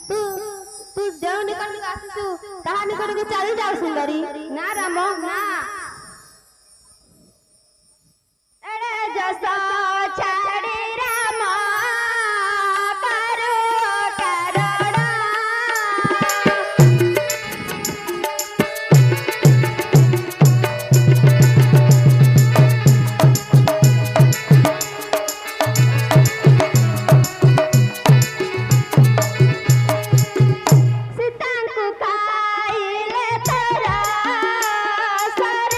तू तू देव निकट के आसु ताहा निकट के चली जाओ सुंदरी ना राम ना एड़े जसा छाड़ी राम करो करोड़ा सीता को खाइले तोरा सर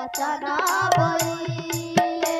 বচন বইলে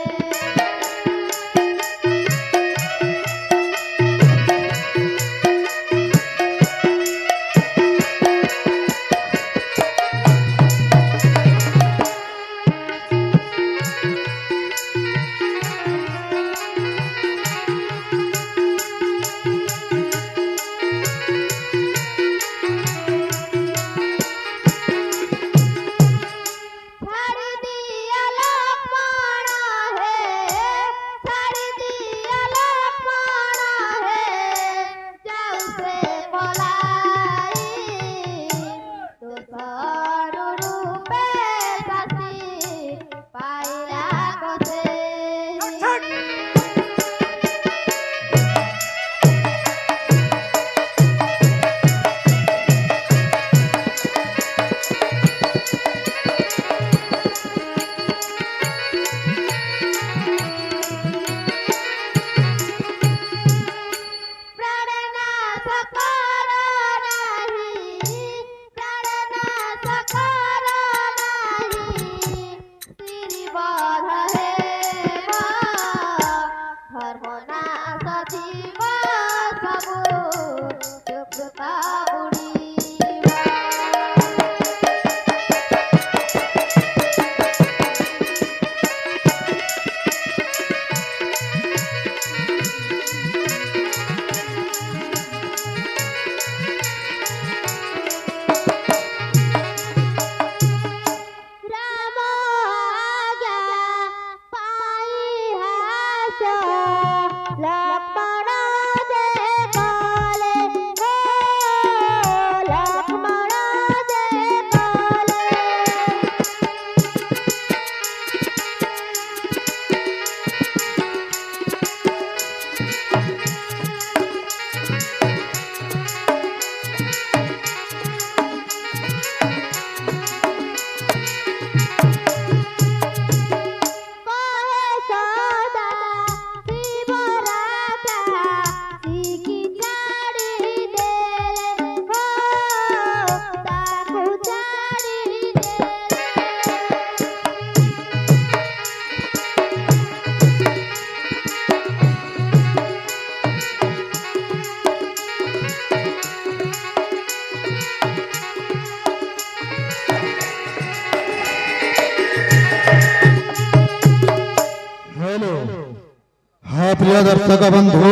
प्रिय दर्शक बंधु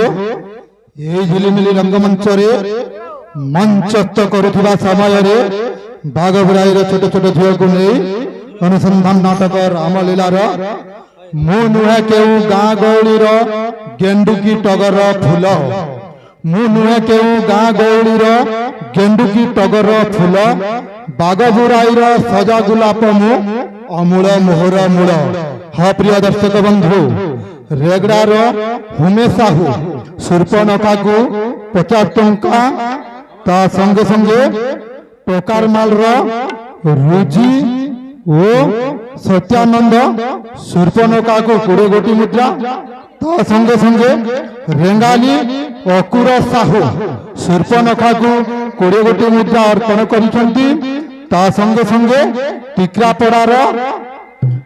ये झिलिमिली रंगमंच मंचस्थ करुवा समय बाघबुराई छोट छोट झील को नहीं अनुसंधान नाटक रामलीलार मु नुहे केउ गाँ गौली गेंडुकी टगर फूल मु नुहे केउ गाँ गौली गेंडुकी टगर फूल बाघबुराई सजा गुलाप मु अमूल मोहर मूल। हाँ प्रिय दर्शक बंधु रेगड़ार हुमे साहू सुर्पनखा को 50 टंका ता संगे संगे टोकार माल रुजी ओ सत्यानंद सुर्पनखा को 20 गोटी मुद्रा ता संगे संगे रेंगाली अकुर साहू सुर्पनखा को 20 गोटी मुद्रा अर्पण करिसंती ता संगे संगे टिकरापड़ार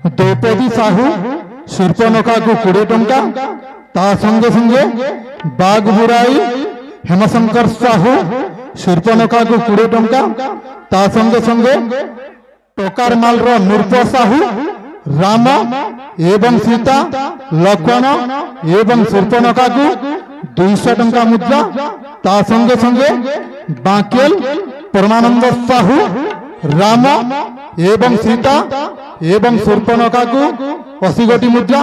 द्रौपदी साहू सुर्पनखा को 20 टंका ता संगे संगे बाघबुराई हेमशंकर साहू सुर्पनखा को 20 टंका ता संगे संगे टोकार माल नूरप साहू राम एवं सीता लक्ष्मण एवं सुर्पनखा को 200 टंका मुद्रा ता संगे संगे बांकेल परमानंद साहू राम एवं सीता एवं सुर्पनखा को 80 गोटी मुद्रा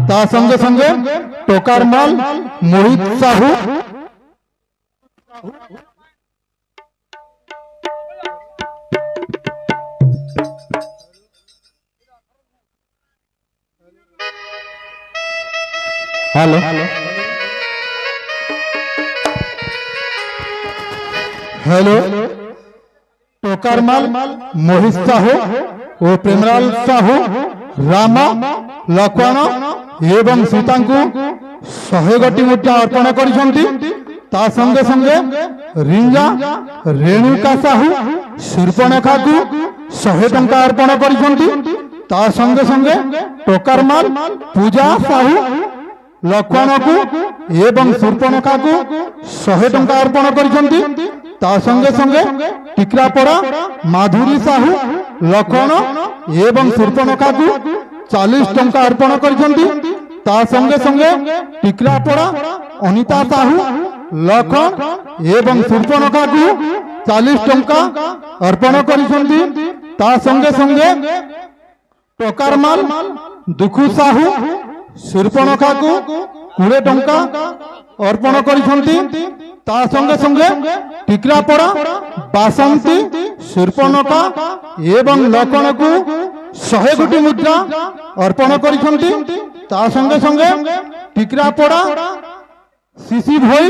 ता संगे संगे टोकार माल मोहित साहू हेलो हेलो टोकार माल मोहित साहू और प्रेमलाल साहू राम लक्ष्मण एवं सीता को 100 गोटी मुद्रा अर्पण करिसंती ता संगे संगे रिंजा रेणुका साहू सुर्पनखा को 100 टंका अर्पण करिसंती ତା ସଙ୍ଗେ ସଙ୍ଗେ ଟୋକର ମାଲ ପୂଜା ସାହୁ ଲକ୍ଷ୍ମଣକୁ ଏବଂ ଶୂର୍ପଣଖାକୁ 100 ଟଙ୍କା ଅର୍ପଣ କରିଛନ୍ତି। ତା ସଙ୍ଗେ ସଙ୍ଗେ ଟିକ୍ରାପଡ଼ା ମାଧୁରୀ ସାହୁ ଲକ୍ଷ୍ମଣ ଏବଂ ଶୂର୍ପଣଖାକୁ 40 ଟଙ୍କା ଅର୍ପଣ କରିଛନ୍ତି। ତା ସଙ୍ଗେ ସଙ୍ଗେ ଟିକ୍ରାପଡ଼ା ଅନିତା ସାହୁ ଲକ୍ଷ୍ମଣ ଏବଂ ଶୂର୍ପଣଖାକୁ 40 ଟଙ୍କା ଅର୍ପଣ କରିଛନ୍ତି। ତା ସଙ୍ଗେ ସଙ୍ଗେ ଟୋକର ମାଲ ଦୁଃଖୁ ସାହୁ ଶୂର୍ପଣଖାକୁ 20 ଟଙ୍କା ଅର୍ପଣ କରିଛନ୍ତି। ତା ସଙ୍ଗେ ସଙ୍ଗେ ଟିକ୍ରାପଡ଼ା ବାସନ୍ତୀ ଶୂର୍ପଣଖା ଏବଂ ଲକ୍ଷ୍ମଣକୁ 100 ଗୋଟି ମୁଦ୍ରା ଅର୍ପଣ କରିଛନ୍ତି। ତା ସଙ୍ଗେ ସଙ୍ଗେ ଟିକ୍ରାପଡ଼ା ଶିଶି ଭୋଇ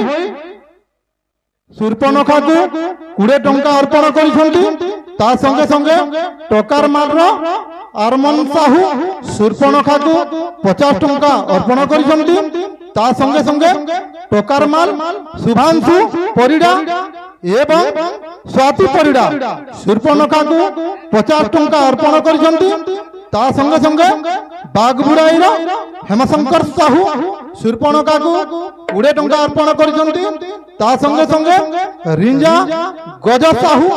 ଶୂର୍ପଣଖାକୁ 20 ଟଙ୍କା ଅର୍ପଣ କରିଛନ୍ତି। ତା ସଙ୍ଗେ ସଙ୍ଗେ ଟୋକର ମାଲର ଆରମନ ସାହୁ ଶୂର୍ପଣଖାକୁ 50 ଟଙ୍କା ଅର୍ପଣ କରିଛନ୍ତି। ତା ସଙ୍ଗେ ସଙ୍ଗେ ଟୋକର ମାଲ ଶୁଭାଂଶୁ ପରିଡ଼ା ଏବଂ ସ୍ୱାତି ପରିଡ଼ା ଶୂର୍ପଣଖାକୁ 50 ଟଙ୍କା ଅର୍ପଣ କରିଛନ୍ତି। ତା ସଙ୍ଗେ ସଙ୍ଗେ ବାଗବୁଡ଼ାଇର ହେମଶଙ୍କର ସାହୁ ଶୂର୍ପଣଖାକୁ 20 ଟଙ୍କା ଅର୍ପଣ କରିଛନ୍ତି। ତା ସଙ୍ଗେ ସଙ୍ଗେ ରିଞ୍ଜା ଗଜ ସାହୁ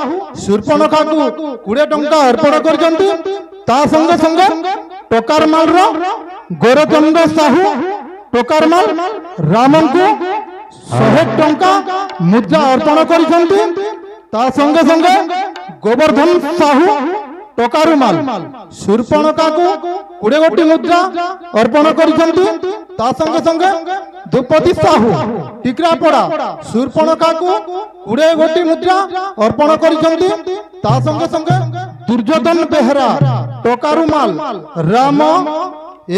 ଶୂର୍ପଣଖାକୁ 20 ଟଙ୍କା ଅର୍ପଣ କରିଛନ୍ତି। ତା ସଙ୍ଗେ ସଙ୍ଗେ ଟୋକର ମାଲର ଗୋରଚନ୍ଦ୍ର ସାହୁ ଟୋକର ମାଲ ରାମଙ୍କୁ 100 ଟଙ୍କା ମୁଦ୍ରା ଅର୍ପଣ କରିଛନ୍ତି। ତା ସଙ୍ଗେ ସଙ୍ଗେ ଗୋବର୍ଦ୍ଧନ ସାହୁ ଟୋକର ମାଲ ଶୂର୍ପଣଖାକୁ 20 ଗୋଟି ମୁଦ୍ରା ଅର୍ପଣ କରିଛନ୍ତି। ତା ସଙ୍ଗେ ସଙ୍ଗେ ଦ୍ରୁପଦୀ ସାହୁ ଟିକ୍ରାପଡ଼ା ଶୂର୍ପଣଖାକୁ 20 ଗୋଟି ମୁଦ୍ରା ଅର୍ପଣ କରିଛନ୍ତି। ତା ସଙ୍ଗେ ସଙ୍ଗେ ଦୁର୍ଯ୍ୟୋଧନ ବେହେରା ଟୋକର ମାଲ ରାମ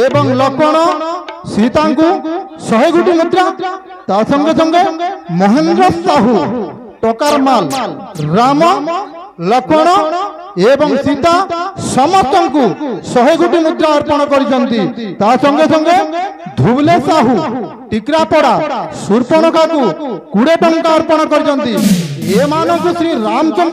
ଏବଂ ଲକ୍ଷ୍ମଣ ସୀତାଙ୍କୁ 100 ଗୋଟି ମୁଦ୍ରା। ତା ସଙ୍ଗେ ସଙ୍ଗେ ମହେନ୍ଦ୍ର ସାହୁ ଟୋକର ମାଲ ରାମ ଲକ୍ଷ୍ମଣ ଏବଂ ସୀତା ସମସ୍ତଙ୍କୁ 100 ଗୋଟି ମୁଦ୍ରା ଅର୍ପଣ କରିଛନ୍ତି। ତା ସଙ୍ଗେ ସଙ୍ଗେ ଧୁବଲେ ସାହୁ ଟିକ୍ରାପଡ଼ା ଶୂର୍ପଣଖାକୁ 20 ଟଙ୍କା ଅର୍ପଣ କରିଛନ୍ତି। ଏମାନଙ୍କୁ ଶ୍ରୀ ରାମଚନ୍ଦ୍ର